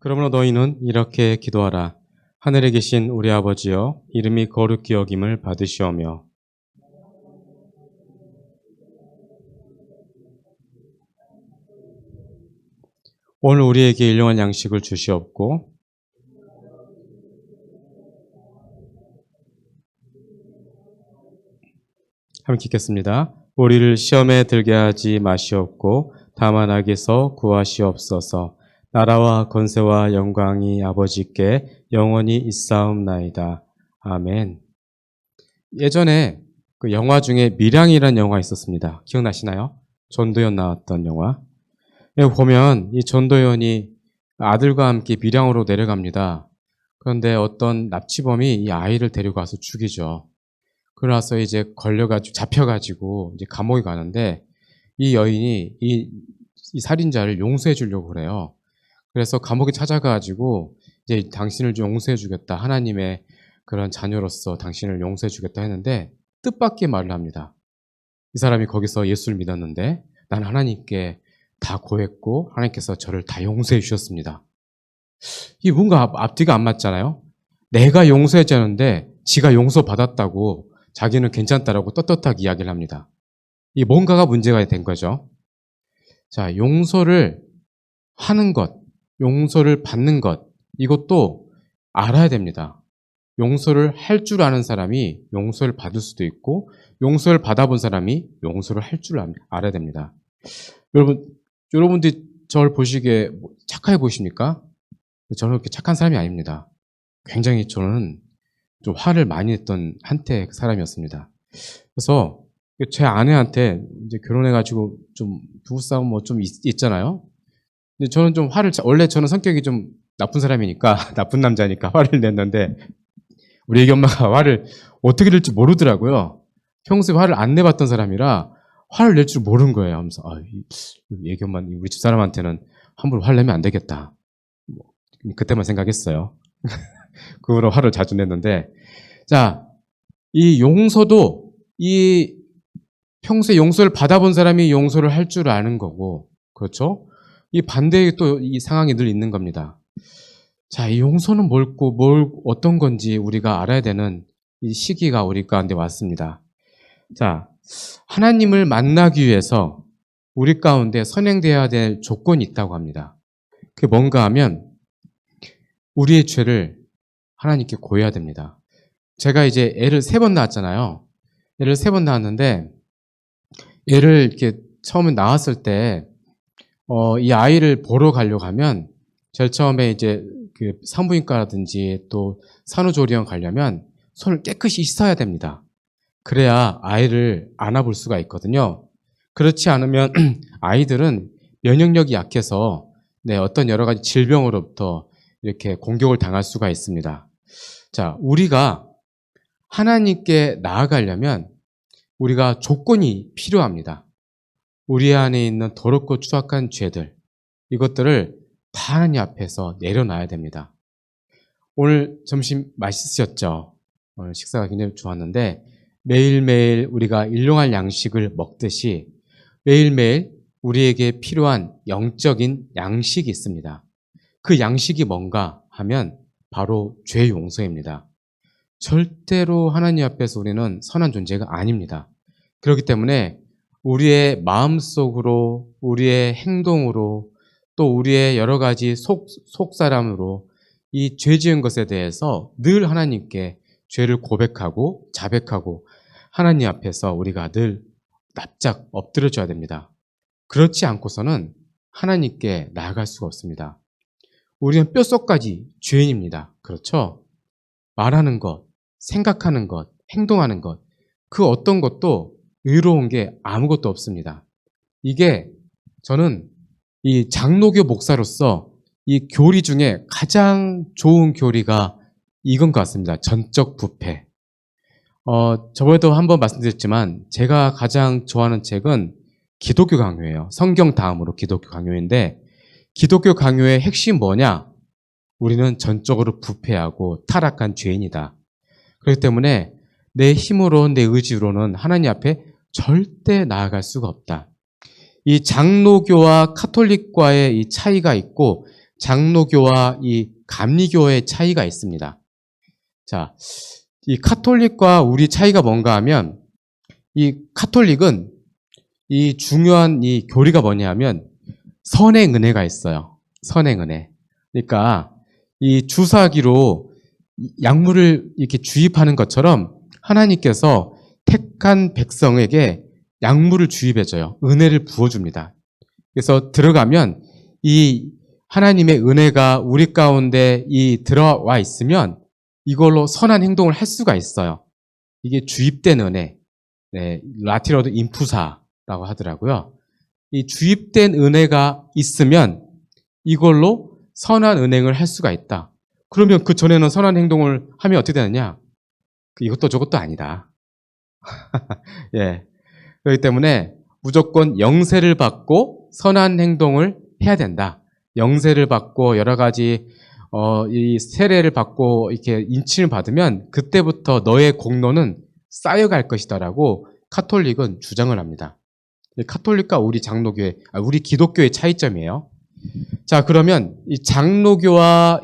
그러므로 너희는 이렇게 기도하라. 하늘에 계신 우리 아버지여, 이름이 거룩히 여김을 받으시오며. 오늘 우리에게 일용할 양식을 주시옵고, 함께 읽겠습니다. 우리를 시험에 들게 하지 마시옵고 다만 악에서 구하시옵소서. 나라와 권세와 영광이 아버지께 영원히 있사옵나이다. 아멘. 예전에 그 영화 중에 밀양이라는 영화 있었습니다. 기억나시나요? 전도연 나왔던 영화. 여기 보면 이 전도연이 아들과 함께 밀양으로 내려갑니다. 그런데 어떤 납치범이 이 아이를 데리고 와서 죽이죠. 그러나서 이제 잡혀가지고 이제 감옥에 가는데 이 여인이 이 살인자를 용서해 주려고 그래요. 그래서 감옥에 찾아가가지고 이제 당신을 좀 용서해 주겠다. 하나님의 그런 자녀로서 당신을 용서해 주겠다 했는데 뜻밖의 말을 합니다. 이 사람이 거기서 예수를 믿었는데 난 하나님께 다 고했고 하나님께서 저를 다 용서해 주셨습니다. 이게 뭔가 앞뒤가 안 맞잖아요. 내가 용서해 주는데 지가 용서받았다고 자기는 괜찮다라고 떳떳하게 이야기를 합니다. 이 뭔가가 문제가 된 거죠. 자, 용서를 하는 것, 용서를 받는 것, 이것도 알아야 됩니다. 용서를 할 줄 아는 사람이 용서를 받을 수도 있고, 용서를 받아본 사람이 용서를 할 줄 알아야 됩니다. 여러분들이 저를 보시기에 착해 보이십니까? 저는 그렇게 착한 사람이 아닙니다. 굉장히 저는 좀 화를 많이 냈던 한때 사람이었습니다. 그래서 제 아내한테 이제 결혼해가지고 좀 부부싸움 뭐 좀 있잖아요. 근데 저는 좀 원래 저는 성격이 좀 나쁜 사람이니까, 나쁜 남자니까 화를 냈는데, 우리 애기 엄마가 화를 어떻게 낼지 모르더라고요. 평소에 화를 안 내봤던 사람이라 화를 낼 줄 모르는 거예요. 하면서, 이 애기 엄마, 우리 집 사람한테는 함부로 화를 내면 안 되겠다. 그때만 생각했어요. 그 후로 화를 자주 냈는데, 자, 이 용서도 이 평소에 용서를 받아본 사람이 용서를 할 줄 아는 거고, 그렇죠? 이 반대의 또 이 상황이 늘 있는 겁니다. 자, 이 용서는 어떤 건지 우리가 알아야 되는 이 시기가 우리 가운데 왔습니다. 자, 하나님을 만나기 위해서 우리 가운데 선행되어야 될 조건이 있다고 합니다. 그게 뭔가 하면 우리의 죄를 하나님께 고해야 됩니다. 제가 이제 애를 3번 낳았잖아요. 애를 3번 낳았는데 애를 이렇게 처음에 낳았을 때 이 아이를 보러 가려고 하면 제일 처음에 이제 그 산부인과라든지 또 산후조리원 가려면 손을 깨끗이 씻어야 됩니다. 그래야 아이를 안아볼 수가 있거든요. 그렇지 않으면 아이들은 면역력이 약해서 어떤 여러 가지 질병으로부터 이렇게 공격을 당할 수가 있습니다. 자, 우리가 하나님께 나아가려면 우리가 조건이 필요합니다. 우리 안에 있는 더럽고 추악한 죄들, 이것들을 다 하나님 앞에서 내려놔야 됩니다. 오늘 점심 맛있으셨죠? 오늘 식사가 굉장히 좋았는데 매일매일 우리가 일용할 양식을 먹듯이 매일매일 우리에게 필요한 영적인 양식이 있습니다. 그 양식이 뭔가 하면 바로 죄 용서입니다. 절대로 하나님 앞에서 우리는 선한 존재가 아닙니다. 그렇기 때문에 우리의 마음속으로, 우리의 행동으로, 또 우리의 여러 가지 속사람으로 이 죄 지은 것에 대해서 늘 하나님께 죄를 고백하고 자백하고 하나님 앞에서 우리가 늘 납작 엎드려줘야 됩니다. 그렇지 않고서는 하나님께 나아갈 수가 없습니다. 우리는 뼛속까지 죄인입니다. 그렇죠? 말하는 것, 생각하는 것, 행동하는 것, 그 어떤 것도 의로운 게 아무것도 없습니다. 이게 저는 이 장로교 목사로서 이 교리 중에 가장 좋은 교리가 이건 것 같습니다. 전적 부패. 저번에도 한번 말씀드렸지만 제가 가장 좋아하는 책은 기독교 강요예요. 성경 다음으로 기독교 강요인데 기독교 강요의 핵심 뭐냐? 우리는 전적으로 부패하고 타락한 죄인이다. 그렇기 때문에 내 힘으로, 내 의지로는 하나님 앞에 절대 나아갈 수가 없다. 이 장로교와 카톨릭과의 이 차이가 있고 장로교와 이 감리교의 차이가 있습니다. 자, 이 카톨릭과 우리 차이가 뭔가 하면 이 카톨릭은 이 중요한 이 교리가 뭐냐 하면 선행 은혜가 있어요. 선행 은혜. 그러니까 이 주사기로 약물을 이렇게 주입하는 것처럼 하나님께서 택한 백성에게 약물을 주입해줘요. 은혜를 부어줍니다. 그래서 들어가면 이 하나님의 은혜가 우리 가운데 이 들어와 있으면 이걸로 선한 행동을 할 수가 있어요. 이게 주입된 은혜. 네, 라틴어도 인푸사라고 하더라고요. 이 주입된 은혜가 있으면 이걸로 선한 은행을 할 수가 있다. 그러면 그 전에는 선한 행동을 하면 어떻게 되느냐? 이것도 저것도 아니다. 예. 그렇기 때문에 무조건 영세를 받고 선한 행동을 해야 된다. 영세를 받고 여러 가지 이 세례를 받고 이렇게 인침을 받으면 그때부터 너의 공로는 쌓여갈 것이다라고 카톨릭은 주장을 합니다. 카톨릭과 우리 장로교회, 우리 기독교의 차이점이에요. 자, 그러면 이 장로교와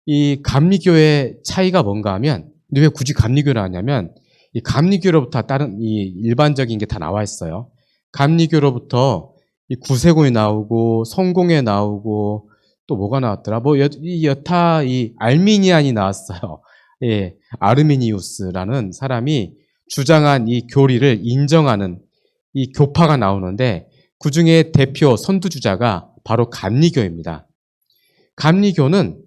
이 감리교의 차이가 뭔가 하면, 근데 왜 굳이 감리교를 하냐면, 이 감리교로부터 다른 이 일반적인 게 다 나와 있어요. 감리교로부터 이 구세군이 나오고, 성공회 나오고, 또 뭐가 나왔더라? 여타 이 알미니안이 나왔어요. 예, 아르미니우스라는 사람이 주장한 이 교리를 인정하는 이 교파가 나오는데 그 중에 대표 선두주자가 바로 감리교입니다. 감리교는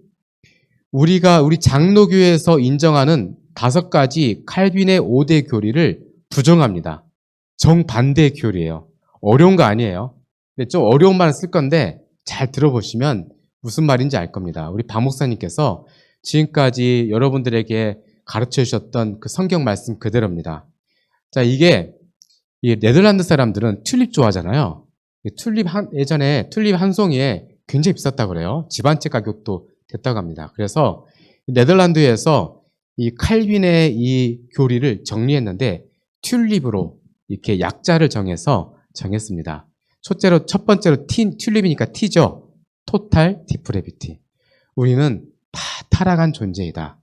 우리 장로교에서 인정하는 5가지 칼빈의 5대 교리를 부정합니다. 정반대의 교리예요. 어려운 거 아니에요. 근데 좀 어려운 말을 쓸 건데 잘 들어보시면 무슨 말인지 알 겁니다. 우리 박 목사님께서 지금까지 여러분들에게 가르쳐 주셨던 그 성경 말씀 그대로입니다. 자, 이게 이 네덜란드 사람들은 튤립 좋아하잖아요. 예전에 튤립 한 송이에 굉장히 비쌌다고 그래요. 집 한 채 가격도 됐다고 합니다. 그래서 네덜란드에서 이 칼빈의 이 교리를 정리했는데 튤립으로 이렇게 약자를 정했습니다. 첫 번째로 튤립이니까 T죠. 토탈 디프레비티. 우리는 다 타락한 존재이다.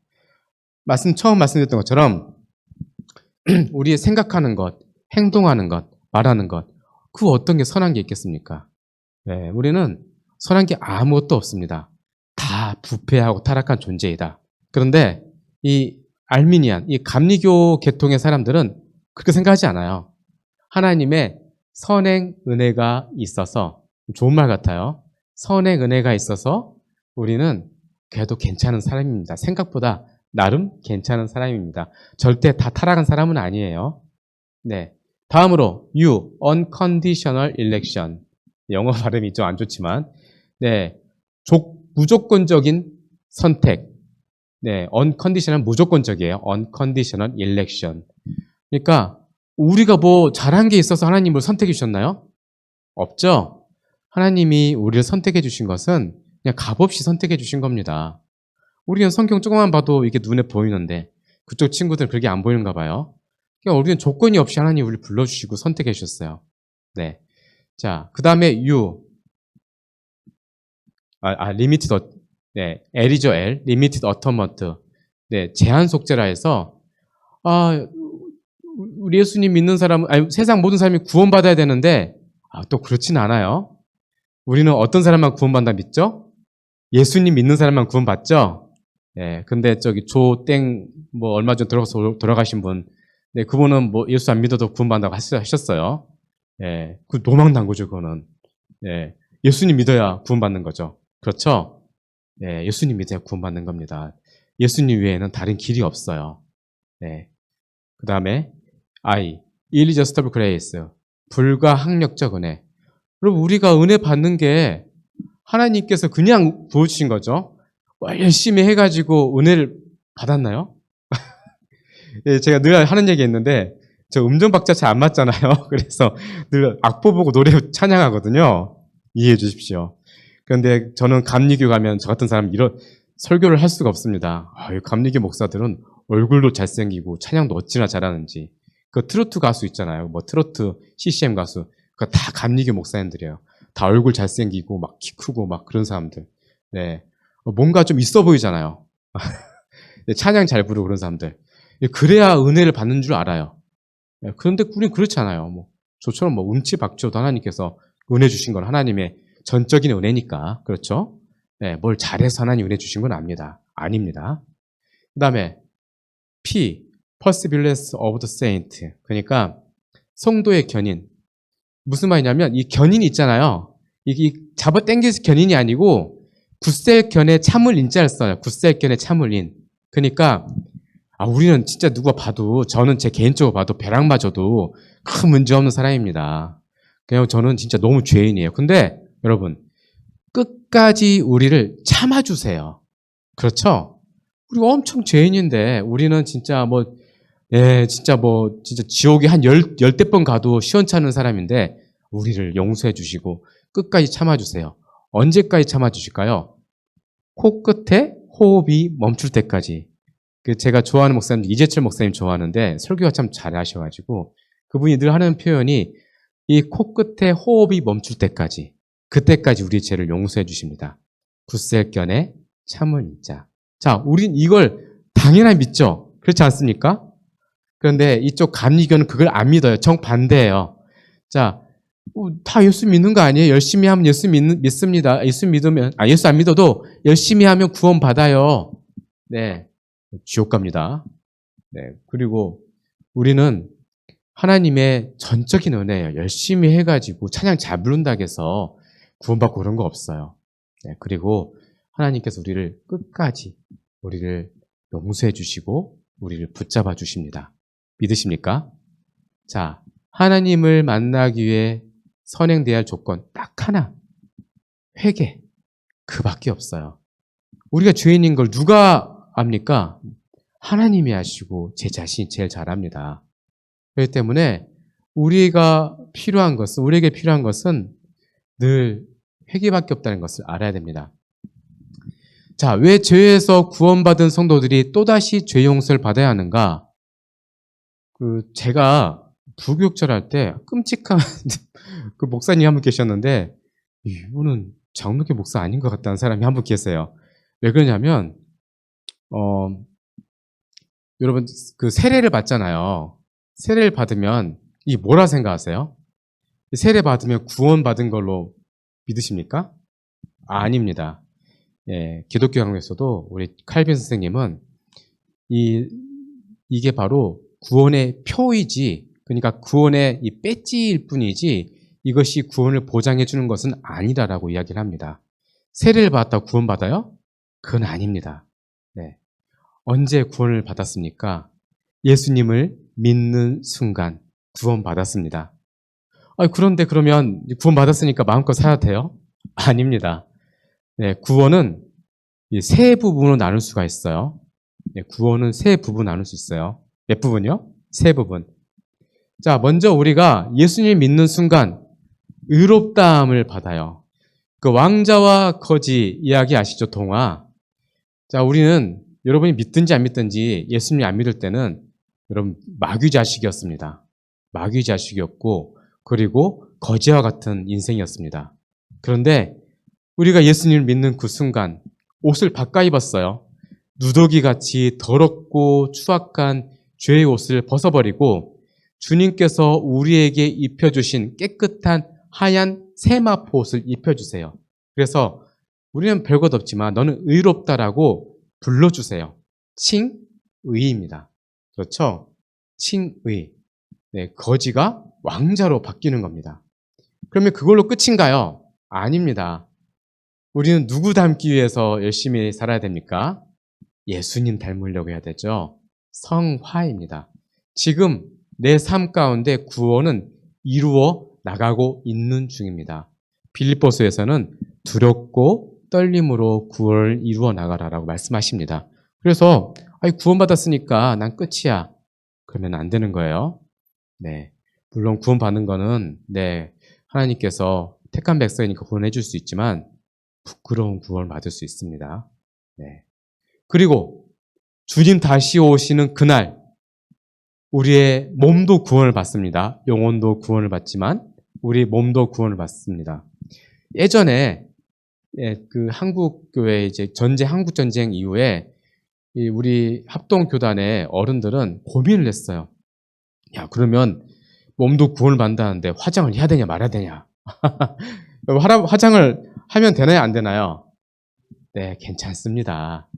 처음 말씀드렸던 것처럼 우리의 생각하는 것, 행동하는 것, 말하는 것, 그 어떤 게 선한 게 있겠습니까? 네, 우리는 선한 게 아무것도 없습니다. 다 부패하고 타락한 존재이다. 그런데 이 알미니안, 이 감리교 계통의 사람들은 그렇게 생각하지 않아요. 하나님의 선행 은혜가 있어서, 좋은 말 같아요. 선행 은혜가 있어서 우리는 그래도 괜찮은 사람입니다. 생각보다 나름 괜찮은 사람입니다. 절대 다 타락한 사람은 아니에요. 네. 다음으로 unconditional election. 영어 발음이 좀 안 좋지만, 네. 무조건적인 선택. 네. unconditional 무조건적이에요. unconditional election. 그러니까 우리가 뭐 잘한 게 있어서 하나님을 선택해 주셨나요? 없죠? 하나님이 우리를 선택해 주신 것은 그냥 값없이 선택해 주신 겁니다. 우리는 성경 조금만 봐도 이게 눈에 보이는데 그쪽 친구들은 그렇게 안 보이는가 봐요. 그러니까 우리는 조건이 없이 하나님 우리를 불러주시고 선택해 주셨어요. 네. 자, 그 다음에 limited, 네, L이죠, L. limited atonement. 네, 제한 속죄라 해서, 우리 예수님 믿는 사람은, 세상 모든 사람이 구원받아야 되는데, 또 그렇진 않아요. 우리는 어떤 사람만 구원받나 믿죠? 예수님 믿는 사람만 구원받죠? 네, 근데 얼마 전 돌아가신 분, 네, 그분은 뭐 예수 안 믿어도 구원받는다고 하셨어요. 예, 그 도망난 거죠, 그거는. 예, 예수님 믿어야 구원받는 거죠. 그렇죠? 예, 예수님 믿어야 구원받는 겁니다. 예수님 외에는 다른 길이 없어요. 네. 그 다음에, irresistible grace. 불가항력적 은혜. 여러분, 우리가 은혜 받는 게 하나님께서 그냥 부어주신 거죠. 열심히 해가지고 은혜를 받았나요? 예, 제가 늘 하는 얘기 했는데, 저 음정박자 잘 안 맞잖아요. 그래서 늘 악보 보고 노래 찬양하거든요. 이해해 주십시오. 그런데 저는 감리교 가면 저 같은 사람 이런 설교를 할 수가 없습니다. 감리교 목사들은 얼굴도 잘생기고 찬양도 어찌나 잘하는지. 그 트로트 가수 있잖아요. 뭐 트로트 CCM 가수. 그거 다 감리교 목사님들이에요. 다 얼굴 잘생기고 막 키 크고 막 그런 사람들. 네. 뭔가 좀 있어 보이잖아요. 네, 찬양 잘 부르고 그런 사람들. 그래야 은혜를 받는 줄 알아요. 네, 그런데 우리는 그렇지 않아요. 뭐, 저처럼 뭐 음치박치도 하나님께서 은혜 주신 건 하나님의 전적인 은혜니까. 그렇죠? 네, 뭘 잘해서 하나님 은혜 주신 건 아닙니다. 그 다음에 P, Perseverance of the Saint. 그러니까 성도의 견인. 무슨 말이냐면 이 견인이 있잖아요. 이게 잡아당겨서 견인이 아니고 굳셀견에 참을 인자를 써요. 굳셀견에 참을 인. 그러니까 우리는 진짜 누가 봐도 저는 제 개인적으로 봐도 벼락 맞아도 큰 문제 없는 사람입니다. 그냥 저는 진짜 너무 죄인이에요. 근데 여러분 끝까지 우리를 참아주세요. 그렇죠? 우리가 엄청 죄인인데 우리는 진짜 진짜 지옥에 한 열대 번 가도 시원찮은 사람인데 우리를 용서해 주시고 끝까지 참아주세요. 언제까지 참아주실까요? 코끝에 호흡이 멈출 때까지. 제가 좋아하는 목사님, 이재철 목사님 좋아하는데 설교가 참 잘하셔가지고 그분이 늘 하는 표현이 이 코끝에 호흡이 멈출 때까지, 그때까지 우리의 죄를 용서해 주십니다. 굳셀견에 참을 인자. 자, 우린 이걸 당연히 믿죠. 그렇지 않습니까? 그런데 이쪽 감리교는 그걸 안 믿어요. 정반대예요. 자, 다 예수 믿는 거 아니에요? 열심히 하면 예수 믿습니다. 예수 믿으면, 예수 안 믿어도 열심히 하면 구원 받아요. 네. 지옥 갑니다. 네. 그리고 우리는 하나님의 전적인 은혜예요. 열심히 해가지고 찬양 잘 부른다고 해서 구원받고 그런 거 없어요. 네. 그리고 하나님께서 우리를 끝까지 우리를 용서해 주시고 우리를 붙잡아 주십니다. 믿으십니까? 자, 하나님을 만나기 위해 선행돼야 할 조건 딱 하나. 회개. 그밖에 없어요. 우리가 죄인인 걸 누가 압니까? 하나님이 아시고 제 자신이 제일 잘 압니다. 그렇기 때문에 우리에게 필요한 것은 늘 회개밖에 없다는 것을 알아야 됩니다. 자, 왜 죄에서 구원받은 성도들이 또다시 죄 용서를 받아야 하는가? 제가 부교육절 할 때 끔찍한 그 목사님 한 분 계셨는데 이분은 장로교 목사 아닌 것 같다는 사람이 한 분 계세요. 왜 그러냐면 여러분 그 세례를 받잖아요. 세례를 받으면 이 뭐라 생각하세요? 세례 받으면 구원 받은 걸로 믿으십니까? 아닙니다. 예, 기독교 강론에서도 우리 칼빈 선생님은 이게 바로 구원의 표이지, 그러니까 구원의 이 배지일 뿐이지 이것이 구원을 보장해 주는 것은 아니다라고 이야기를 합니다. 세례를 받았다고 구원받아요? 그건 아닙니다. 네. 언제 구원을 받았습니까? 예수님을 믿는 순간 구원받았습니다. 그런데 그러면 구원받았으니까 마음껏 살아도 돼요? 아닙니다. 네, 구원은 세 부분으로 나눌 수가 있어요. 네, 구원은 세 부분 나눌 수 있어요. 몇 부분이요? 세 부분. 자, 먼저 우리가 예수님 믿는 순간 의롭다함을 받아요. 그 왕자와 거지 이야기 아시죠? 동화. 자, 우리는 여러분이 믿든지 안 믿든지 예수님 안 믿을 때는 여러분 마귀 자식이었습니다. 마귀 자식이었고 그리고 거지와 같은 인생이었습니다. 그런데 우리가 예수님을 믿는 그 순간 옷을 바꿔 입었어요. 누더기같이 더럽고 추악한 죄의 옷을 벗어버리고 주님께서 우리에게 입혀주신 깨끗한 하얀 세마포 옷을 입혀주세요. 그래서 우리는 별것 없지만 너는 의롭다라고 불러주세요. 칭의입니다. 그렇죠? 칭의. 네, 거지가 왕자로 바뀌는 겁니다. 그러면 그걸로 끝인가요? 아닙니다. 우리는 누구 닮기 위해서 열심히 살아야 됩니까? 예수님 닮으려고 해야 되죠. 성화입니다. 지금 내 삶 가운데 구원은 이루어 나가고 있는 중입니다. 빌립보서에서는 두렵고 떨림으로 구원을 이루어 나가라라고 말씀하십니다. 그래서 구원받았으니까 난 끝이야. 그러면 안 되는 거예요. 네, 물론 구원받는 거는 하나님께서 택한 백성이니까 구원해 줄 수 있지만 부끄러운 구원을 받을 수 있습니다. 네. 그리고 주님 다시 오시는 그날 우리의 몸도 구원을 받습니다. 영혼도 구원을 받지만 우리 몸도 구원을 받습니다. 예전에 그 한국 교회 이제 한국 전쟁 이후에 우리 합동 교단의 어른들은 고민을 했어요. 야, 그러면 몸도 구원을 받는다는데 화장을 해야 되냐 말아야 되냐? 화장을 하면 되나요, 안 되나요? 네, 괜찮습니다.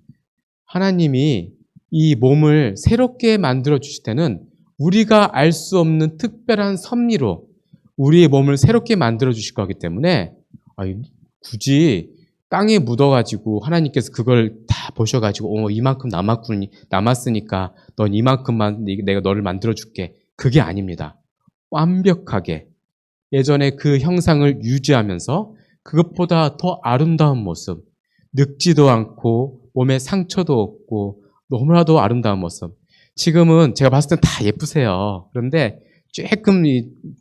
하나님이 이 몸을 새롭게 만들어 주실 때는 우리가 알 수 없는 특별한 섭리로 우리의 몸을 새롭게 만들어 주실 거기 때문에 굳이 땅에 묻어가지고 하나님께서 그걸 다 보셔가지고 이만큼 남았으니까 넌 이만큼만 내가 너를 만들어 줄게. 그게 아닙니다. 완벽하게 예전에 그 형상을 유지하면서 그것보다 더 아름다운 모습, 늙지도 않고 몸에 상처도 없고 너무나도 아름다운 모습. 지금은 제가 봤을 땐 다 예쁘세요. 그런데 조금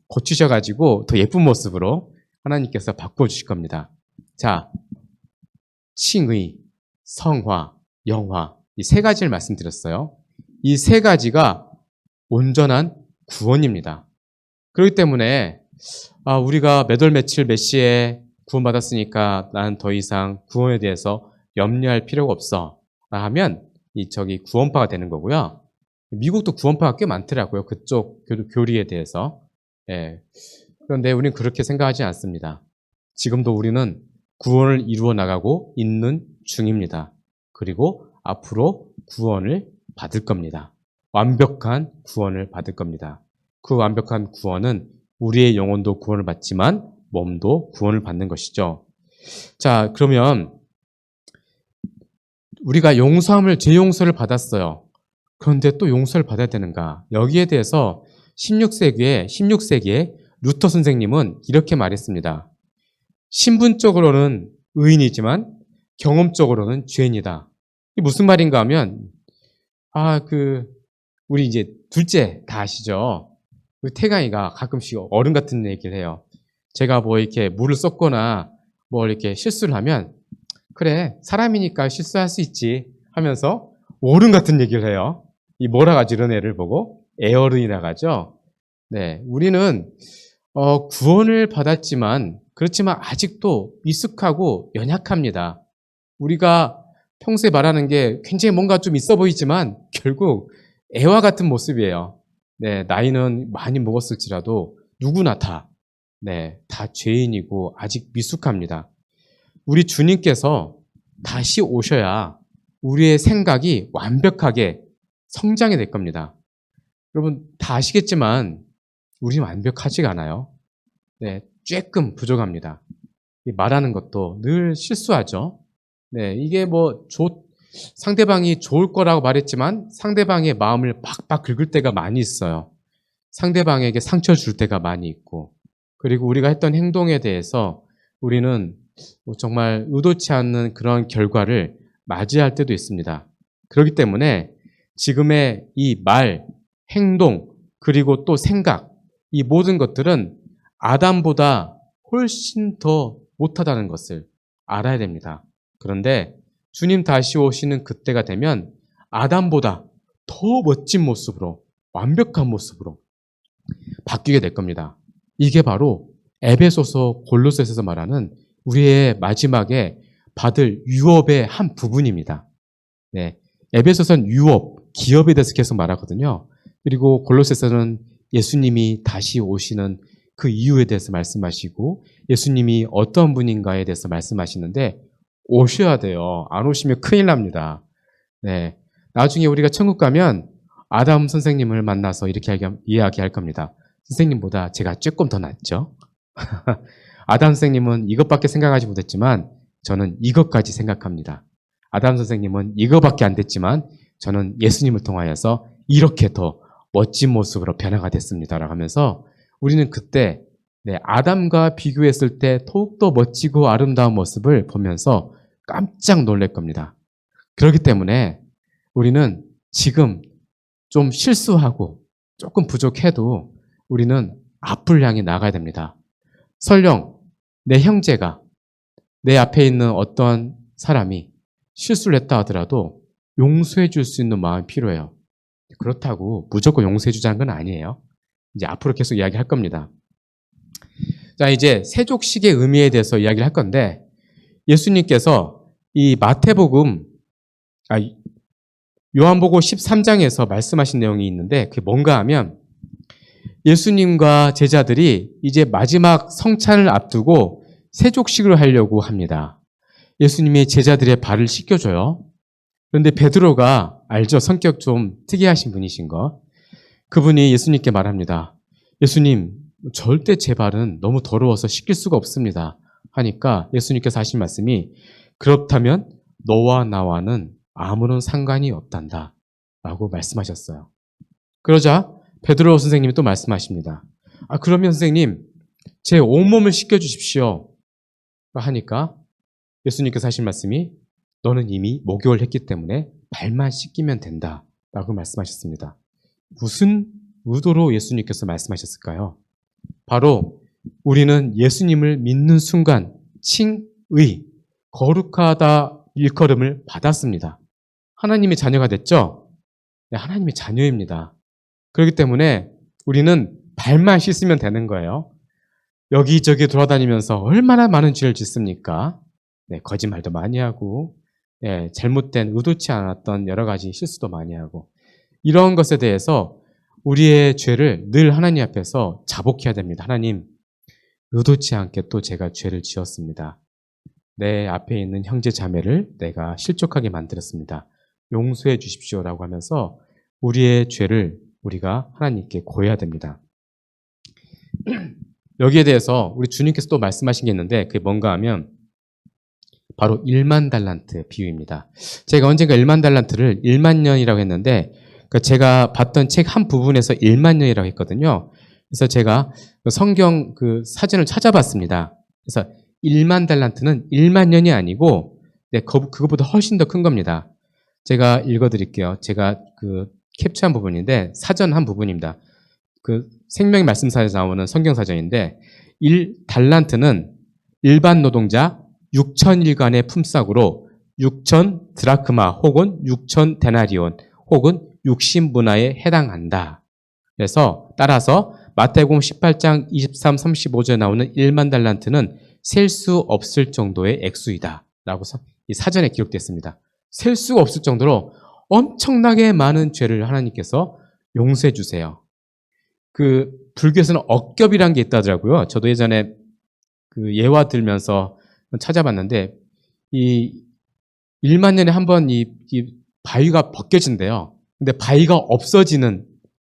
고치셔가지고 더 예쁜 모습으로 하나님께서 바꿔주실 겁니다. 자, 칭의, 성화, 영화 이 세 가지를 말씀드렸어요. 이 세 가지가 온전한 구원입니다. 그렇기 때문에 우리가 몇 월 며칠 몇 시에 구원받았으니까 나는 더 이상 구원에 대해서 염려할 필요가 없어 하면 저기 구원파가 되는 거고요. 미국도 구원파가 꽤 많더라고요. 그쪽 교리에 대해서. 예. 그런데 우리는 그렇게 생각하지 않습니다. 지금도 우리는 구원을 이루어 나가고 있는 중입니다. 그리고 앞으로 구원을 받을 겁니다. 완벽한 구원을 받을 겁니다. 그 완벽한 구원은 우리의 영혼도 구원을 받지만 몸도 구원을 받는 것이죠. 자, 그러면 우리가 제 용서를 받았어요. 그런데 또 용서를 받아야 되는가? 여기에 대해서 16세기에 루터 선생님은 이렇게 말했습니다. 신분적으로는 의인이지만 경험적으로는 죄인이다. 이게 무슨 말인가 하면 우리 이제 둘째 다 아시죠? 우리 태강이가 가끔씩 어른 같은 얘기를 해요. 제가 뭐 이렇게 물을 쏟거나 뭐 이렇게 실수를 하면 그래 사람이니까 실수할 수 있지 하면서 어른 같은 얘기를 해요. 이 몰아가지 이런 애를 보고 애어른이라고 하죠. 네, 우리는 구원을 받았지만 그렇지만 아직도 미숙하고 연약합니다. 우리가 평소에 말하는 게 굉장히 뭔가 좀 있어 보이지만 결국 애와 같은 모습이에요. 네, 나이는 많이 먹었을지라도 누구나 다 죄인이고 아직 미숙합니다. 우리 주님께서 다시 오셔야 우리의 생각이 완벽하게 성장이 될 겁니다. 여러분 다 아시겠지만 우리는 완벽하지가 않아요. 네, 조금 부족합니다. 말하는 것도 늘 실수하죠. 네, 이게 상대방이 좋을 거라고 말했지만 상대방의 마음을 팍팍 긁을 때가 많이 있어요. 상대방에게 상처 줄 때가 많이 있고, 그리고 우리가 했던 행동에 대해서 우리는 정말 의도치 않는 그런 결과를 맞이할 때도 있습니다. 그렇기 때문에 지금의 이 말, 행동, 그리고 또 생각, 이 모든 것들은 아담보다 훨씬 더 못하다는 것을 알아야 됩니다. 그런데 주님 다시 오시는 그때가 되면 아담보다 더 멋진 모습으로, 완벽한 모습으로 바뀌게 될 겁니다. 이게 바로 에베소서 골로새서에서 말하는 우리의 마지막에 받을 유업의 한 부분입니다. 네, 에베소서는 유업, 기업에 대해서 계속 말하거든요. 그리고 골로새서는 예수님이 다시 오시는 그 이유에 대해서 말씀하시고 예수님이 어떤 분인가에 대해서 말씀하시는데 오셔야 돼요. 안 오시면 큰일 납니다. 네, 나중에 우리가 천국 가면 아담 선생님을 만나서 이렇게 이야기할 겁니다. 선생님보다 제가 조금 더 낫죠. 아담 선생님은 이것밖에 생각하지 못했지만 저는 이것까지 생각합니다. 아담 선생님은 이거밖에 안 됐지만 저는 예수님을 통하여서 이렇게 더 멋진 모습으로 변화가 됐습니다라고 하면서 우리는 그때 아담과 비교했을 때 더욱더 멋지고 아름다운 모습을 보면서 깜짝 놀랄 겁니다. 그렇기 때문에 우리는 지금 좀 실수하고 조금 부족해도 우리는 앞을 향해 나가야 됩니다. 설령 내 형제가 내 앞에 있는 어떤 사람이 실수를 했다 하더라도 용서해 줄 수 있는 마음이 필요해요. 그렇다고 무조건 용서해 주자는 건 아니에요. 이제 앞으로 계속 이야기할 겁니다. 자, 이제 세족식의 의미에 대해서 이야기를 할 건데 예수님께서 이 마태복음, 요한복음 13장에서 말씀하신 내용이 있는데 그게 뭔가 하면 예수님과 제자들이 이제 마지막 성찬을 앞두고 세족식을 하려고 합니다. 예수님이 제자들의 발을 씻겨줘요. 그런데 베드로가 알죠? 성격 좀 특이하신 분이신 거. 그분이 예수님께 말합니다. 예수님, 절대 제 발은 너무 더러워서 씻길 수가 없습니다. 하니까 예수님께서 하신 말씀이 그렇다면 너와 나와는 아무런 상관이 없단다. 라고 말씀하셨어요. 그러자 베드로 선생님이 또 말씀하십니다. 그러면 선생님, 제 온몸을 씻겨주십시오. 하니까 예수님께서 하신 말씀이 너는 이미 목욕을 했기 때문에 발만 씻기면 된다. 라고 말씀하셨습니다. 무슨 의도로 예수님께서 말씀하셨을까요? 바로 우리는 예수님을 믿는 순간 칭의, 거룩하다 일컬음을 받았습니다. 하나님의 자녀가 됐죠? 네, 하나님의 자녀입니다. 그렇기 때문에 우리는 발만 씻으면 되는 거예요. 여기저기 돌아다니면서 얼마나 많은 죄를 짓습니까? 네, 거짓말도 많이 하고, 네, 잘못된 의도치 않았던 여러 가지 실수도 많이 하고, 이런 것에 대해서 우리의 죄를 늘 하나님 앞에서 자복해야 됩니다. 하나님, 의도치 않게 또 제가 죄를 지었습니다. 내 앞에 있는 형제 자매를 내가 실족하게 만들었습니다. 용서해 주십시오라고 하면서 우리의 죄를 우리가 하나님께 고해야 됩니다. 여기에 대해서 우리 주님께서 또 말씀하신 게 있는데 그게 뭔가 하면 바로 1만 달란트 비유입니다. 제가 언젠가 1만 달란트를 1만 년이라고 했는데 제가 봤던 책 한 부분에서 1만 년이라고 했거든요. 그래서 제가 성경 그 사전을 찾아봤습니다. 그래서 1만 달란트는 1만 년이 아니고 그것보다 훨씬 더 큰 겁니다. 제가 읽어드릴게요. 제가 그 캡처한 부분인데 사전 한 부분입니다. 그 생명의 말씀사에서 나오는 성경사전인데 1달란트는 일반 노동자 6,000일간의 품삯으로 6,000 드라크마 혹은 6,000 데나리온 혹은 60문화에 해당한다. 그래서 따라서 마태복음 18장 23, 35절에 나오는 1만 달란트는 셀 수 없을 정도의 액수이다. 라고 이 사전에 기록됐습니다. 셀 수가 없을 정도로 엄청나게 많은 죄를 하나님께서 용서해 주세요. 그 불교에서는 억겹이라는 게 있다더라고요. 저도 예전에 그 예화 들면서 찾아봤는데 이 1만 년에 한 번 이 바위가 벗겨진대요. 근데 바위가 없어지는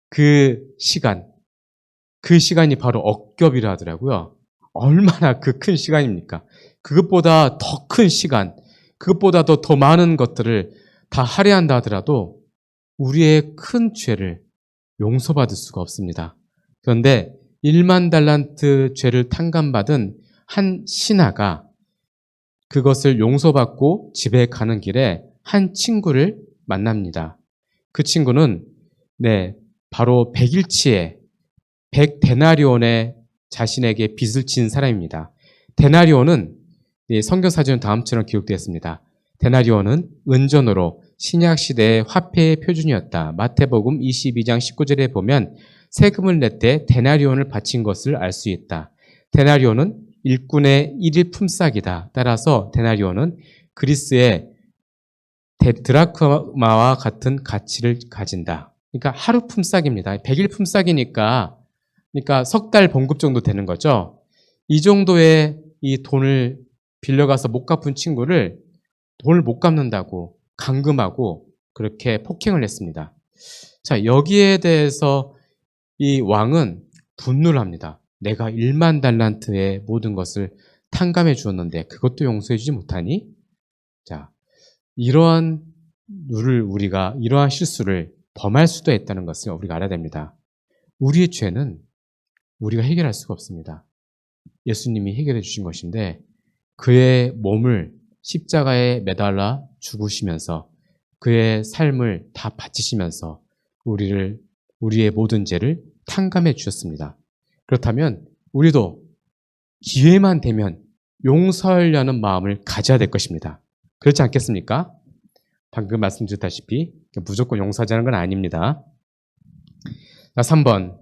그 시간이 바로 억겹이라 하더라고요. 얼마나 그 큰 시간입니까? 그것보다 더 큰 시간, 그것보다도 더 많은 것들을 다 할애한다 하더라도 우리의 큰 죄를 용서받을 수가 없습니다. 그런데 1만 달란트 죄를 탕감받은 한 신하가 그것을 용서받고 집에 가는 길에 한 친구를 만납니다. 그 친구는 바로 100일치에 100데나리온의 자신에게 빚을 진 사람입니다. 데나리온은 성경사전 다음처럼 기록되어 있습니다. 데나리온은 은전으로 신약시대의 화폐의 표준이었다. 마태복음 22장 19절에 보면 세금을 낼 때 데나리온을 바친 것을 알 수 있다. 데나리온은 일꾼의 1일 품삯이다. 따라서 데나리온은 그리스의 드라크마와 같은 가치를 가진다. 그러니까 하루 품삯입니다. 100일 품삯이니까 그러니까 석 달 봉급 정도 되는 거죠. 이 정도의 이 돈을 빌려가서 못 갚은 친구를 돈을 못 갚는다고 감금하고 그렇게 폭행을 했습니다. 자, 여기에 대해서 이 왕은 분노를 합니다. 내가 1만 달란트의 모든 것을 탕감해 주었는데 그것도 용서해 주지 못하니? 자, 이러한 실수를 범할 수도 있다는 것을 우리가 알아야 됩니다. 우리의 죄는 우리가 해결할 수가 없습니다. 예수님이 해결해 주신 것인데 그의 몸을 십자가에 매달아 죽으시면서 그의 삶을 다 바치시면서 우리의 모든 죄를 탕감해 주셨습니다. 그렇다면 우리도 기회만 되면 용서하려는 마음을 가져야 될 것입니다. 그렇지 않겠습니까? 방금 말씀드렸다시피 무조건 용서하자는 건 아닙니다. 자, 3번.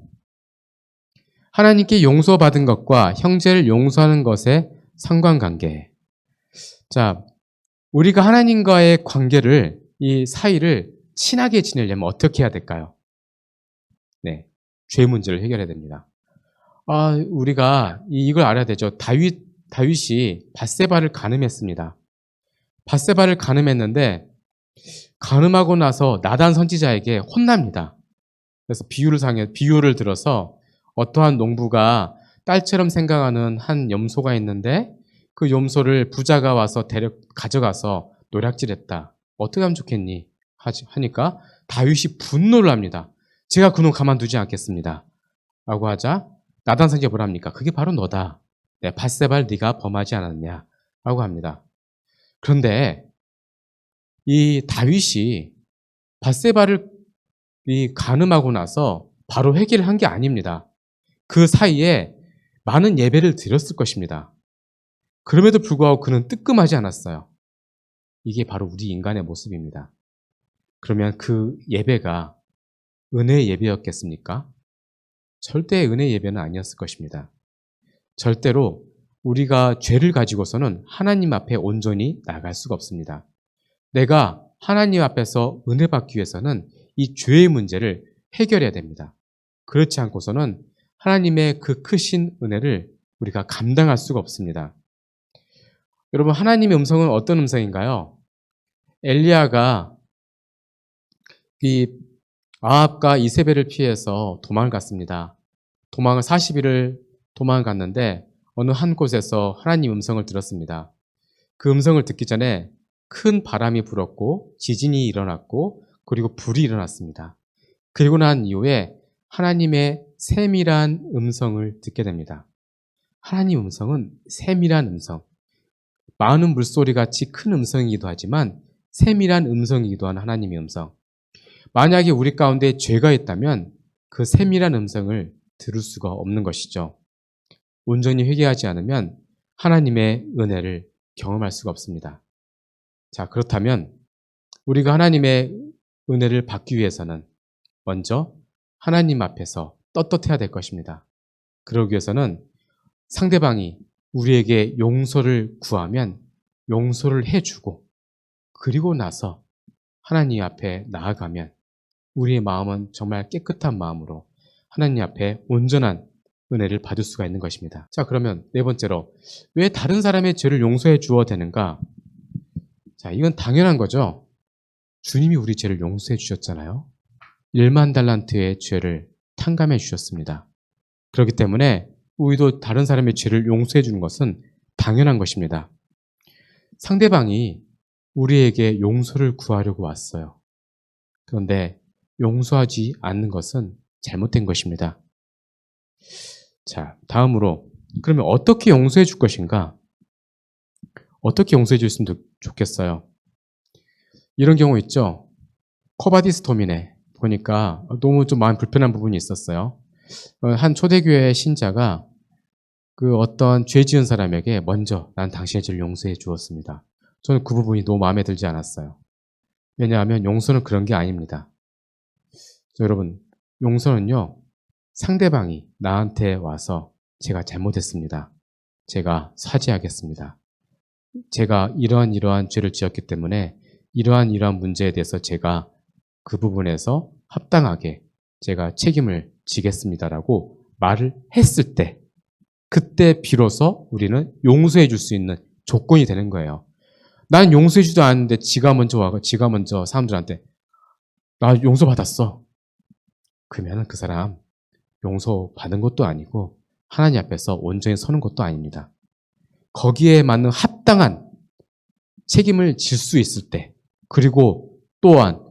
하나님께 용서받은 것과 형제를 용서하는 것의 상관관계. 자, 우리가 하나님과의 관계를, 이 사이를 친하게 지내려면 어떻게 해야 될까요? 네, 죄 문제를 해결해야 됩니다. 우리가 이걸 알아야 되죠. 다윗이 밧세바를 간음했습니다. 밧세바를 간음했는데 간음하고 나서 나단 선지자에게 혼납니다. 그래서 비유를 들어서 어떠한 농부가 딸처럼 생각하는 한 염소가 있는데 그 염소를 부자가 와서 가져가서 노략질했다. 어떻게 하면 좋겠니? 하니까 다윗이 분노를 합니다. 제가 그놈 가만두지 않겠습니다. 라고 하자 나단 선지자가 뭐라 합니까? 그게 바로 너다. 밧세바를 네가 범하지 않았냐? 라고 합니다. 그런데 이 다윗이 밧세바를 간음하고 나서 바로 회개를 한 게 아닙니다. 그 사이에 많은 예배를 드렸을 것입니다. 그럼에도 불구하고 그는 뜨끔하지 않았어요. 이게 바로 우리 인간의 모습입니다. 그러면 그 예배가 은혜의 예배였겠습니까? 절대 은혜의 예배는 아니었을 것입니다. 절대로 우리가 죄를 가지고서는 하나님 앞에 온전히 나갈 수가 없습니다. 내가 하나님 앞에서 은혜 받기 위해서는 이 죄의 문제를 해결해야 됩니다. 그렇지 않고서는 하나님의 그 크신 은혜를 우리가 감당할 수가 없습니다. 여러분, 하나님의 음성은 어떤 음성인가요? 엘리야가 이 아합과 이세벨을 피해서 도망을 갔습니다. 40일을 도망을 갔는데 어느 한 곳에서 하나님 음성을 들었습니다. 그 음성을 듣기 전에 큰 바람이 불었고 지진이 일어났고 그리고 불이 일어났습니다. 그리고 난 이후에 하나님의 세밀한 음성을 듣게 됩니다. 하나님 음성은 세밀한 음성, 많은 물소리 같이 큰 음성이기도 하지만 세밀한 음성이기도 한 하나님의 음성. 만약에 우리 가운데 죄가 있다면 그 세밀한 음성을 들을 수가 없는 것이죠. 온전히 회개하지 않으면 하나님의 은혜를 경험할 수가 없습니다. 자, 그렇다면 우리가 하나님의 은혜를 받기 위해서는 먼저 하나님 앞에서 떳떳해야 될 것입니다. 그러기 위해서는 상대방이 우리에게 용서를 구하면 용서를 해주고 그리고 나서 하나님 앞에 나아가면 우리의 마음은 정말 깨끗한 마음으로 하나님 앞에 온전한 은혜를 받을 수가 있는 것입니다. 자, 그러면 네 번째로 왜 다른 사람의 죄를 용서해 주어야 되는가? 자, 이건 당연한 거죠. 주님이 우리 죄를 용서해 주셨잖아요. 1만 달란트의 죄를 탕감해 주셨습니다. 그렇기 때문에 우리도 다른 사람의 죄를 용서해 주는 것은 당연한 것입니다. 상대방이 우리에게 용서를 구하려고 왔어요. 그런데 용서하지 않는 것은 잘못된 것입니다. 자, 다음으로 그러면 어떻게 용서해 줄 것인가? 어떻게 용서해 줬으면 좋겠어요? 이런 경우 있죠. 코바디스 도미네 보니까 너무 좀 마음 불편한 부분이 있었어요. 한 초대교회 신자가 그 어떤 죄 지은 사람에게 먼저 난 당신의 죄를 용서해 주었습니다. 저는 그 부분이 너무 마음에 들지 않았어요. 왜냐하면 용서는 그런 게 아닙니다. 여러분, 용서는요, 상대방이 나한테 와서 제가 잘못했습니다. 제가 사죄하겠습니다. 제가 이러한 죄를 지었기 때문에 이러한 문제에 대해서 제가 그 부분에서 합당하게 제가 책임을 지겠습니다라고 말을 했을 때 그때 비로소 우리는 용서해 줄 수 있는 조건이 되는 거예요. 난 용서해 주지도 않았는데 지가 먼저 사람들한테 나 용서받았어. 그러면 그 사람 용서받은 것도 아니고 하나님 앞에서 온전히 서는 것도 아닙니다. 거기에 맞는 합당한 책임을 질 수 있을 때 그리고 또한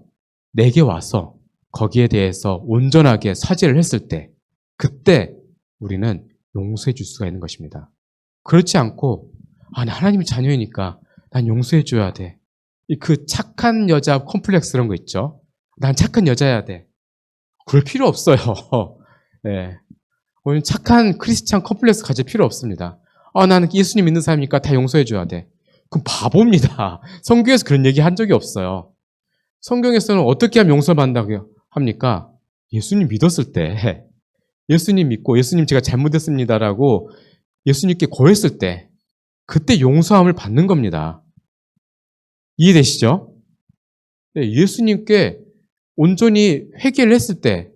내게 와서 거기에 대해서 온전하게 사죄를 했을 때 그때 우리는 용서해 줄 수가 있는 것입니다. 그렇지 않고 나 하나님의 자녀이니까 난 용서해 줘야 돼. 그 착한 여자 콤플렉스 그런 거 있죠. 난 착한 여자여야 돼. 그럴 필요 없어요. 네. 오늘 착한 크리스찬 컴플렉스 가질 필요 없습니다. 나는 예수님 믿는 사람이니까 다 용서해 줘야 돼. 그럼 바보입니다. 성경에서 그런 얘기 한 적이 없어요. 성경에서는 어떻게 하면 용서를 받는다고 합니까? 예수님 믿었을 때, 예수님 믿고 예수님 제가 잘못했습니다라고 예수님께 고했을 때 그때 용서함을 받는 겁니다. 이해되시죠? 네, 예수님께 온전히 회개를 했을 때,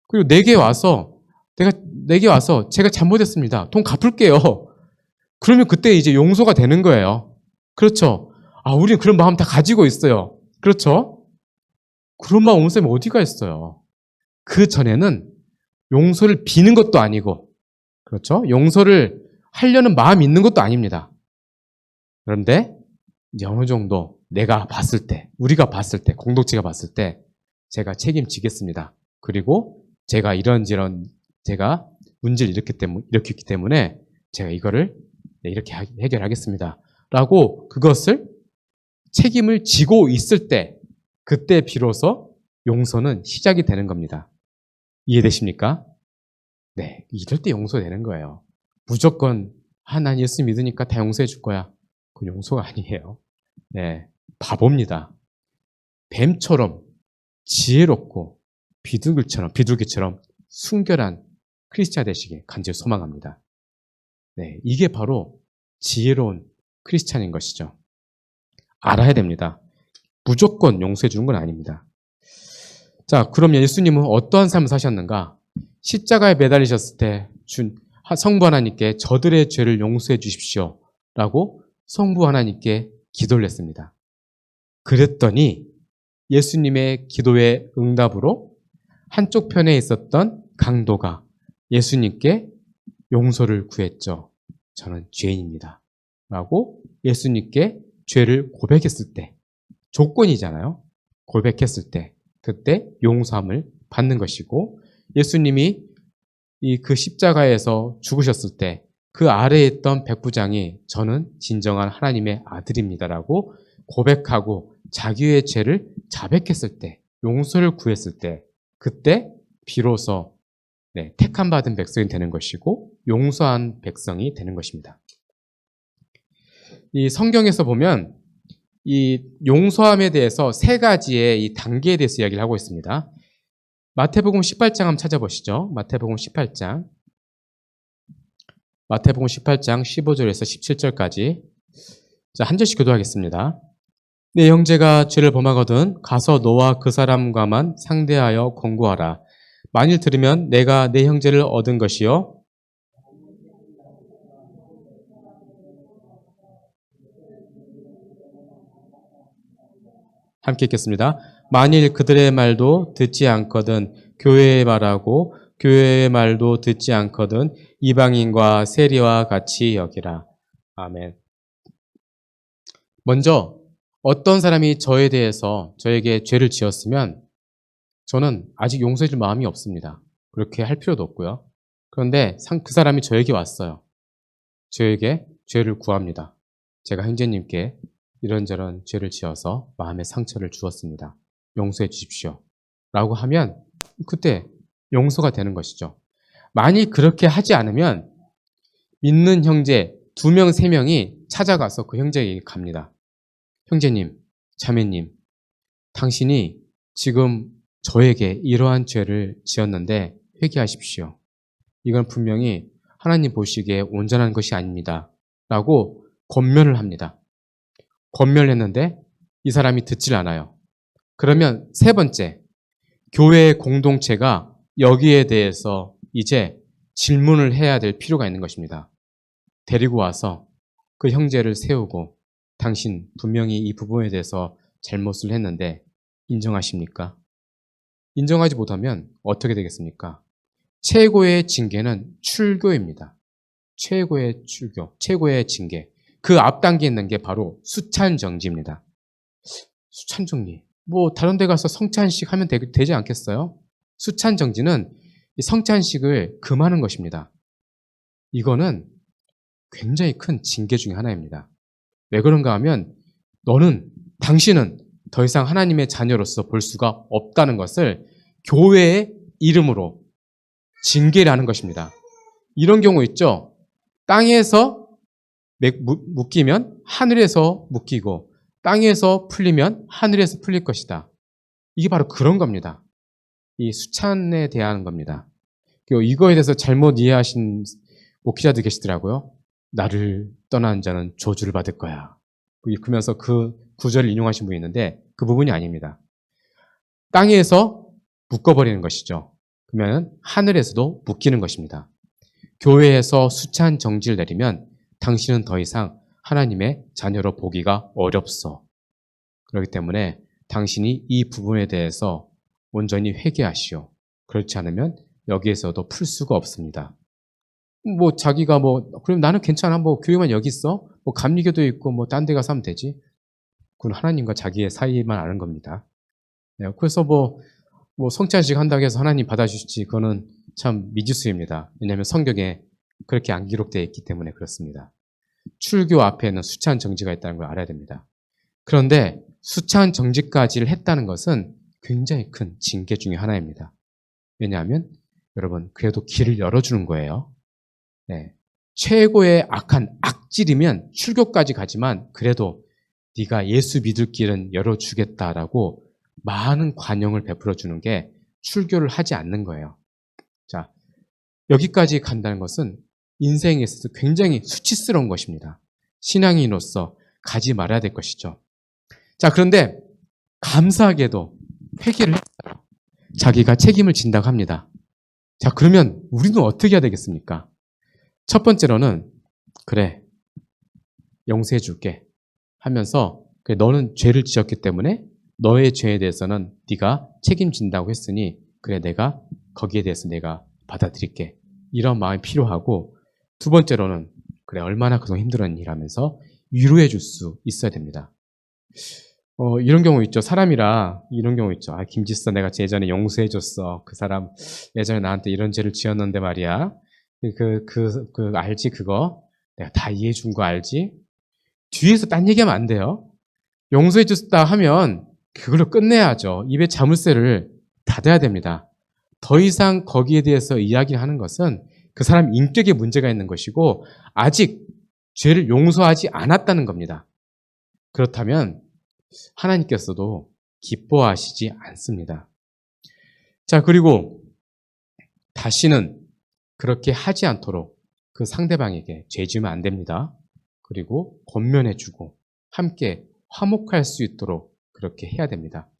그리고 내게 와서 제가 잘못했습니다. 돈 갚을게요. 그러면 그때 이제 용서가 되는 거예요. 그렇죠? 우리는 그런 마음 다 가지고 있어요. 그렇죠? 그런 마음 온 사람이 어디가 있어요? 그 전에는 용서를 비는 것도 아니고, 그렇죠? 용서를 하려는 마음이 있는 것도 아닙니다. 그런데 이제 어느 정도 내가 봤을 때, 우리가 봤을 때, 공동체가 봤을 때 제가 책임지겠습니다. 그리고 제가 이런저런 제가 문제를 일으켰기 때문에 제가 이거를 이렇게 해결하겠습니다. 라고 그것을 책임을 지고 있을 때 그때 비로소 용서는 시작이 되는 겁니다. 이해되십니까? 네, 이럴 때 용서되는 거예요. 무조건 난 예수 믿으니까 다 용서해 줄 거야. 그건 용서가 아니에요. 네, 바보입니다. 뱀처럼 지혜롭고 비둘기처럼 순결한 크리스찬 되시길 간절히 소망합니다. 네, 이게 바로 지혜로운 크리스찬인 것이죠. 알아야 됩니다. 무조건 용서해 주는 건 아닙니다. 자, 그럼 예수님은 어떠한 삶을 사셨는가? 십자가에 매달리셨을 때 성부 하나님께 저들의 죄를 용서해 주십시오 라고 성부 하나님께 기도를 했습니다. 그랬더니 예수님의 기도의 응답으로 한쪽 편에 있었던 강도가 예수님께 용서를 구했죠. 저는 죄인입니다. 라고 예수님께 죄를 고백했을 때, 조건이잖아요. 고백했을 때, 그때 용서함을 받는 것이고, 예수님이 그 십자가에서 죽으셨을 때 그 아래에 있던 백부장이 저는 진정한 하나님의 아들입니다라고 고백하고 자기의 죄를 자백했을 때, 용서를 구했을 때, 그때 비로소 택함 받은 백성이 되는 것이고 용서한 백성이 되는 것입니다. 이 성경에서 보면 이 용서함에 대해서 세 가지의 이 단계에 대해서 이야기를 하고 있습니다. 마태복음 18장 한번 찾아보시죠. 마태복음 18장 15절에서 17절까지. 자, 한 절씩 교도하겠습니다. 내 형제가 죄를 범하거든 가서 너와 그 사람과만 상대하여 권고하라. 만일 들으면 내가 내 형제를 얻은 것이요 함께 읽겠습니다. 만일 그들의 말도 듣지 않거든 교회의 말하고 교회의 말도 듣지 않거든 이방인과 세리와 같이 여기라. 아멘. 먼저 어떤 사람이 저에 대해서 저에게 죄를 지었으면 저는 아직 용서해 줄 마음이 없습니다. 그렇게 할 필요도 없고요. 그런데 그 사람이 저에게 왔어요. 저에게 죄를 구합니다. 제가 형제님께 이런저런 죄를 지어서 마음의 상처를 주었습니다. 용서해 주십시오. 라고 하면 그때 용서가 되는 것이죠. 만일 그렇게 하지 않으면 믿는 형제 2명, 3명이 찾아가서 그 형제에게 갑니다. 형제님, 자매님, 당신이 지금 저에게 이러한 죄를 지었는데 회개하십시오. 이건 분명히 하나님 보시기에 온전한 것이 아닙니다. 라고 권면을 합니다. 권면을 했는데 이 사람이 듣질 않아요. 그러면 세 번째, 교회의 공동체가 여기에 대해서 이제 질문을 해야 될 필요가 있는 것입니다. 데리고 와서 그 형제를 세우고 당신 분명히 이 부분에 대해서 잘못을 했는데 인정하십니까? 인정하지 못하면 어떻게 되겠습니까? 최고의 징계는 출교입니다. 최고의 출교, 최고의 징계. 그 앞 단계에 있는 게 바로 수찬정지입니다. 수찬정리. 다른 데 가서 성찬식 하면 되지 않겠어요? 수찬정지는 성찬식을 금하는 것입니다. 이거는 굉장히 큰 징계 중에 하나입니다. 왜 그런가 하면 당신은 더 이상 하나님의 자녀로서 볼 수가 없다는 것을 교회의 이름으로 징계를 하는 것입니다. 이런 경우 있죠. 땅에서 묶이면 하늘에서 묶이고 땅에서 풀리면 하늘에서 풀릴 것이다. 이게 바로 그런 겁니다. 이 수찬에 대한 겁니다. 이거에 대해서 잘못 이해하신 목회자들 계시더라고요. 나를 떠난 자는 저주를 받을 거야. 그러면서 그 구절을 인용하신 분이 있는데 그 부분이 아닙니다. 땅에서 묶어버리는 것이죠. 그러면 하늘에서도 묶이는 것입니다. 교회에서 수찬 정지를 내리면 당신은 더 이상 하나님의 자녀로 보기가 어렵소. 그렇기 때문에 당신이 이 부분에 대해서 온전히 회개하시오. 그렇지 않으면 여기에서도 풀 수가 없습니다. 자기가 그럼 나는 괜찮아. 교회만 여기 있어. 감리교도 있고, 딴 데 가서 하면 되지. 그건 하나님과 자기의 사이만 아는 겁니다. 네, 그래서 성찬식 한다고 해서 하나님 받아주실지, 그거는 참 미지수입니다. 왜냐하면 성경에 그렇게 안 기록되어 있기 때문에 그렇습니다. 출교 앞에는 수찬 정지가 있다는 걸 알아야 됩니다. 그런데 수찬 정지까지를 했다는 것은 굉장히 큰 징계 중에 하나입니다. 왜냐하면 여러분, 그래도 길을 열어주는 거예요. 네. 최고의 악한 악질이면 출교까지 가지만 그래도 네가 예수 믿을 길은 열어주겠다라고 많은 관용을 베풀어 주는 게 출교를 하지 않는 거예요. 자, 여기까지 간다는 것은 인생에 있어서 굉장히 수치스러운 것입니다. 신앙인으로서 가지 말아야 될 것이죠. 자, 그런데 감사하게도 회개를 했어요. 자기가 책임을 진다고 합니다. 자, 그러면 우리는 어떻게 해야 되겠습니까? 첫 번째로는 그래, 용서해 줄게 하면서 그래, 너는 죄를 지었기 때문에 너의 죄에 대해서는 네가 책임진다고 했으니 그래, 내가 거기에 대해서 내가 받아들일게. 이런 마음이 필요하고, 두 번째로는 그래, 얼마나 그동안 힘들었니 라면서 위로해 줄 수 있어야 됩니다. 이런 경우 있죠. 사람이라 이런 경우 있죠. 김지서 내가 예전에 용서해 줬어. 그 사람 예전에 나한테 이런 죄를 지었는데 말이야. 알지, 그거? 내가 다 이해해 준 거 알지? 뒤에서 딴 얘기하면 안 돼요. 용서해 줬다 하면 그걸로 끝내야죠. 입에 자물쇠를 닫아야 됩니다. 더 이상 거기에 대해서 이야기하는 것은 그 사람 인격에 문제가 있는 것이고 아직 죄를 용서하지 않았다는 겁니다. 그렇다면 하나님께서도 기뻐하시지 않습니다. 자, 그리고 다시는 그렇게 하지 않도록 그 상대방에게 죄 지으면 안 됩니다. 그리고 권면해주고 함께 화목할 수 있도록 그렇게 해야 됩니다.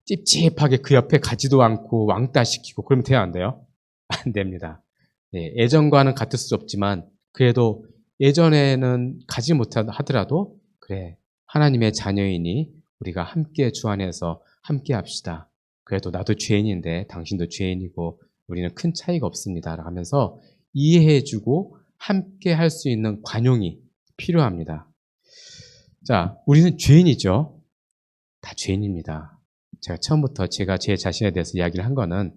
찝찝하게 그 옆에 가지도 않고 왕따시키고 그러면 돼요, 안 돼요? 안 됩니다. 네, 예전과는 같을 수 없지만 그래도 예전에는 가지 못하더라도 그래, 하나님의 자녀이니 우리가 함께 주 안에서 함께 합시다. 그래도 나도 죄인인데 당신도 죄인이고 우리는 큰 차이가 없습니다. 하면서 이해해주고 함께 할 수 있는 관용이 필요합니다. 자, 우리는 죄인이죠. 다 죄인입니다. 제가 처음부터 제가 제 자신에 대해서 이야기를 한 거는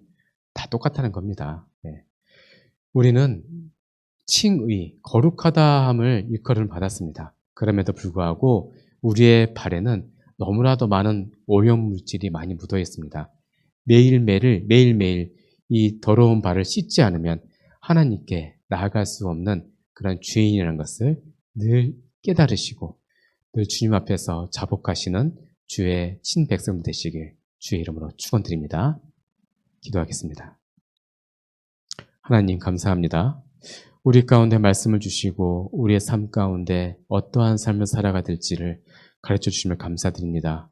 다 똑같다는 겁니다. 네. 우리는 칭의, 거룩하다함을 일컬음을 받았습니다. 그럼에도 불구하고 우리의 발에는 너무나도 많은 오염물질이 많이 묻어 있습니다. 매일매일 이 더러운 발을 씻지 않으면 하나님께 나아갈 수 없는 그런 죄인이라는 것을 늘 깨달으시고 늘 주님 앞에서 자복하시는 주의 친백성 되시길 주의 이름으로 축원드립니다. 기도하겠습니다. 하나님 감사합니다. 우리 가운데 말씀을 주시고 우리의 삶 가운데 어떠한 삶을 살아가 될지를 가르쳐 주심을 감사드립니다.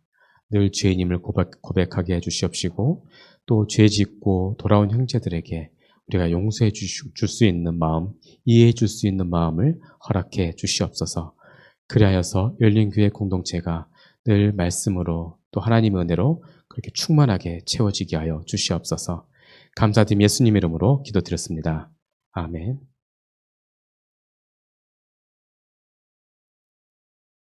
늘 죄인임을 고백하게 해주시옵시고 또 죄 짓고 돌아온 형제들에게 우리가 용서해 줄 수 있는 마음, 이해해 줄 수 있는 마음을 허락해 주시옵소서. 그리하여서 열린교회 공동체가 늘 말씀으로 또 하나님의 은혜로 그렇게 충만하게 채워지게 하여 주시옵소서. 감사드리며 예수님 이름으로 기도드렸습니다. 아멘.